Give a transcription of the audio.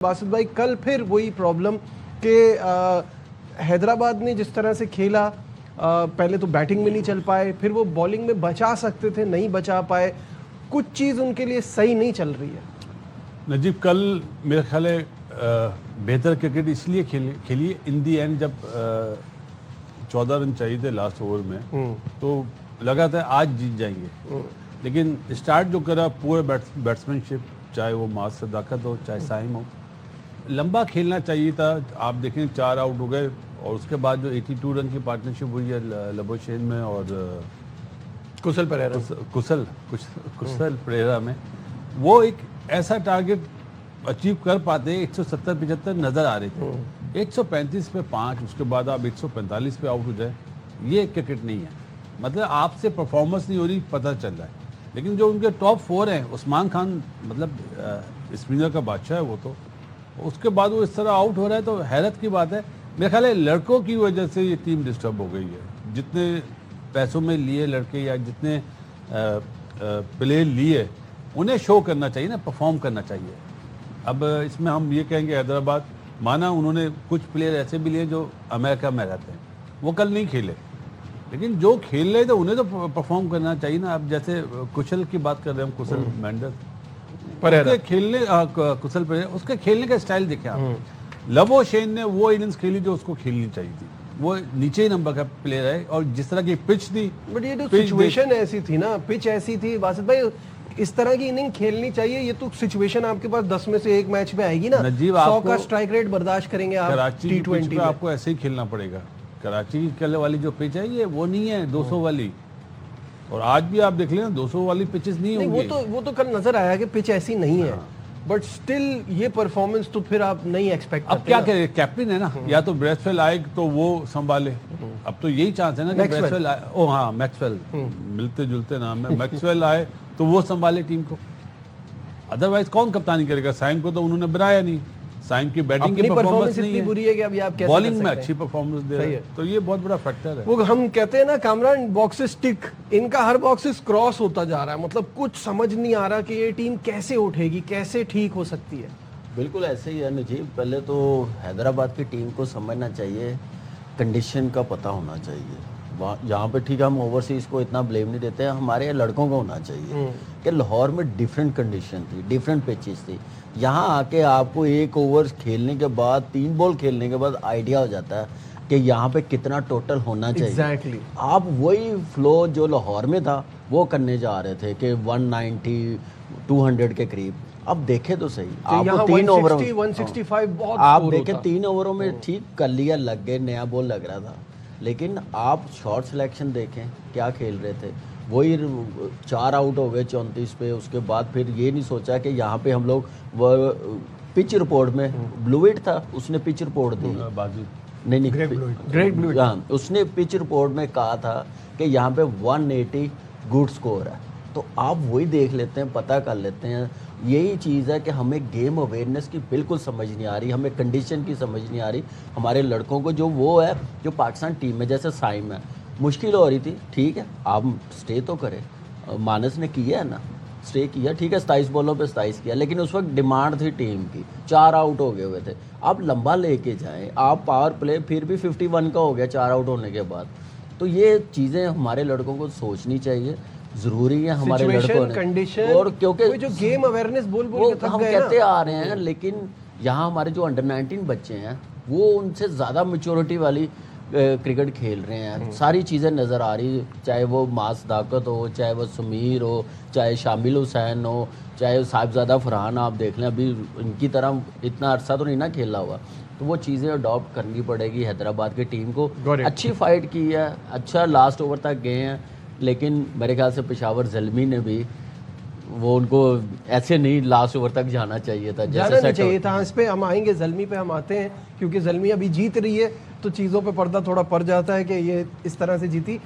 बासित भाई, कल फिर वही प्रॉब्लम कि हैदराबाद ने जिस तरह से खेला, पहले तो बैटिंग में नहीं चल पाए, फिर वो बॉलिंग में बचा सकते थे, नहीं बचा पाए, कुछ चीज़ उनके लिए सही नहीं चल रही है। नजीब, कल मेरे ख्याल है बेहतर क्रिकेट इसलिए खेली इन दी एंड, जब 14 रन चाहिए थे लास्ट ओवर में, तो लगा था आज जीत जाएंगे। लेकिन स्टार्ट जो करा पूरे बैट्समैनशिप, चाहे वो मास सदाकत हो चाहे साइम हो, लंबा खेलना चाहिए था। आप देखें 4 आउट हो गए और उसके बाद जो 82 रन की पार्टनरशिप हुई है लबोशेन में और कुशल परेरा में, वो एक ऐसा टारगेट अचीव कर पाते 170-75 नजर आ रहे थे। 135 पे 5, उसके बाद आप 145 पे आउट हो जाए, ये क्रिकेट नहीं है। मतलब आपसे परफॉर्मेंस नहीं हो रही, पता चल रहा है। लेकिन जो उनके टॉप 4 हैं, उस्मान खान मतलब स्पिनर का बादशाह है वो, तो उसके बाद वो इस तरह आउट हो रहा है, तो हैरत की बात है। मेरे ख्याल है लड़कों की वजह से ये टीम डिस्टर्ब हो गई है। जितने पैसों में लिए लड़के या जितने प्लेयर लिए, उन्हें शो करना चाहिए ना, परफॉर्म करना चाहिए। अब इसमें हम ये कहेंगे हैदराबाद, माना उन्होंने कुछ प्लेयर ऐसे भी लिए जो अमेरिका में रहते हैं, वो कल नहीं खेले, लेकिन जो खेल रहे थे उन्हें तो परफॉर्म करना चाहिए ना। अब जैसे कुशल की बात कर रहे हैं, कुशल मेंडस, उसके खेलने कुशल परेरा, उसके खेलने का स्टाइल देखे आप। लबोशेन ने वो इनिंग्स खेली जो उसको खेलनी चाहिए थी। वो नीचे ही नंबर का प्लेयर है और जिस तरह की पिच थी, बट ये तो सिचुएशन ऐसी थी ना, पिच ऐसी थी बासित भाई, इस तरह की इनिंग खेलनी चाहिए। ये तो सिचुएशन आपके पास 10 में से 1 मैच में आएगी ना। 100 का स्ट्राइक रेट बर्दाश्त करेंगे आप। कराची T20 में आपको ऐसे ही खेलना पड़ेगा। कराची की वाली जो पिच है, ये वो नहीं है 200 वाली। और आज भी आप देख लेना 200 वाली पिचेस नहीं होंगी। वो तो कल नजर आया कि पिच ऐसी नहीं है, बट स्टिल ये परफॉर्मेंस तो फिर आप नहीं एक्सपेक्ट करते। अब क्या करें, कैप्टन है ना, या तो ब्रेसवेल आए तो वो संभाले। अब तो यही चांस है ना कि ब्रेसवेल आए, ओ हाँ मैक्सवेल, मिलते जुलते नाम है, मैक्सवेल आए तो वो संभाले टीम को। अदरवाइज कौन कप्तानी करेगा? साइम को तो उन्होंने बनाया नहीं। साइम की बैटिंग की परफॉर्मेंस इतनी बुरी है कि अभी आप कैसे बॉलिंग में अच्छी परफॉर्मेंस दे रहे हैं, तो ये बहुत बड़ा फैक्टर है। वो हम कहते हैं ना कामरान, बॉक्सेस टिक, इनका हर बॉक्सेस क्रॉस होता जा रहा है। मतलब कुछ समझ नहीं आ रहा कि ये टीम कैसे उठेगी, कैसे ठीक हो सकती है। बिल्कुल ऐसे ही है नजीब। पहले तो हैदराबाद की टीम को समझना चाहिए, कंडीशन का पता होना चाहिए। यहाँ पे ठीक है, हम ओवरसीज को इतना ब्लेम नहीं देते हैं, हमारे लड़कों को होना चाहिए कि लाहौर में डिफरेंट कंडीशन थी, डिफरेंट पिचेस थी। यहाँ आके आपको 1 ओवर खेलने के बाद, 3 बॉल खेलने के बाद आइडिया हो जाता है कि यहाँ पे कितना टोटल होना चाहिए। Exactly. आप वही फ्लो जो लाहौर में था वो करने जा रहे थे कि 190, 200 के करीब। अब देखे तो सही, आपको 3 ओवर 165 बहुत आप देखे 3 ओवरों में ठीक कर लिया, लग गए, नया बॉल लग रहा था। लेकिन आप शॉट सिलेक्शन देखें क्या खेल रहे थे। वही 4 आउट हो गए 34 पे। उसके बाद फिर ये नहीं सोचा कि यहाँ पे हम लोग वो पिच रिपोर्ट में ब्लूइट था, उसने पिच रिपोर्ट दी नहीं ग्रेट ब्लूइट, हाँ, उसने पिच रिपोर्ट में कहा था कि यहाँ पे 180 गुड स्कोर है। तो आप वही देख लेते हैं, पता कर लेते हैं। यही चीज़ है कि हमें गेम अवेयरनेस की बिल्कुल समझ नहीं आ रही, हमें कंडीशन की समझ नहीं आ रही। हमारे लड़कों को जो वो है, जो पाकिस्तान टीम में जैसे साइम है, मुश्किल हो रही थी, ठीक है आप स्टे तो करें। मानस ने किया है ना, स्टे किया, ठीक है 27 बॉलों पे 27 किया, लेकिन उस वक्त डिमांड थी टीम की, 4 आउट हो गए हुए थे। आप लंबा लेके जाएं, आप पावर प्ले फिर भी 51 का हो गया 4 आउट होने के बाद। तो ये चीज़ें हमारे लड़कों को सोचनी चाहिए, जरूरी है हमारे लड़कों ने। कंडीशन, और क्योंकि जो गेम अवेयरनेस बोल के हम कहते आ रहे हैं, लेकिन यहाँ हमारे जो अंडर 19 बच्चे हैं वो उनसे ज़्यादा मैच्योरिटी वाली क्रिकेट खेल रहे हैं। सारी चीज़ें नज़र आ रही, चाहे वो मास दाकत हो, चाहे वो समीर हो, चाहे शामिल हुसैन हो, चाहे साहिबजादा फरहान, आप देख लें अभी इनकी तरह इतना अरसा तो नहीं ना खेला हुआ। तो वो चीज़ें अडॉप्ट करनी पड़ेगी हैदराबाद की टीम को। अच्छी फाइट की है, अच्छा लास्ट ओवर तक गए हैं, लेकिन मेरे ख्याल से पेशावर ज़ल्मी ने भी वो उनको ऐसे नहीं लास्ट ओवर तक जाना चाहिए था, जैसे चाहिए था। इस पे हम आएंगे, ज़ल्मी पे हम आते हैं, क्योंकि ज़ल्मी अभी जीत रही है तो चीज़ों पे पर्दा थोड़ा पड़ जाता है कि ये इस तरह से जीती।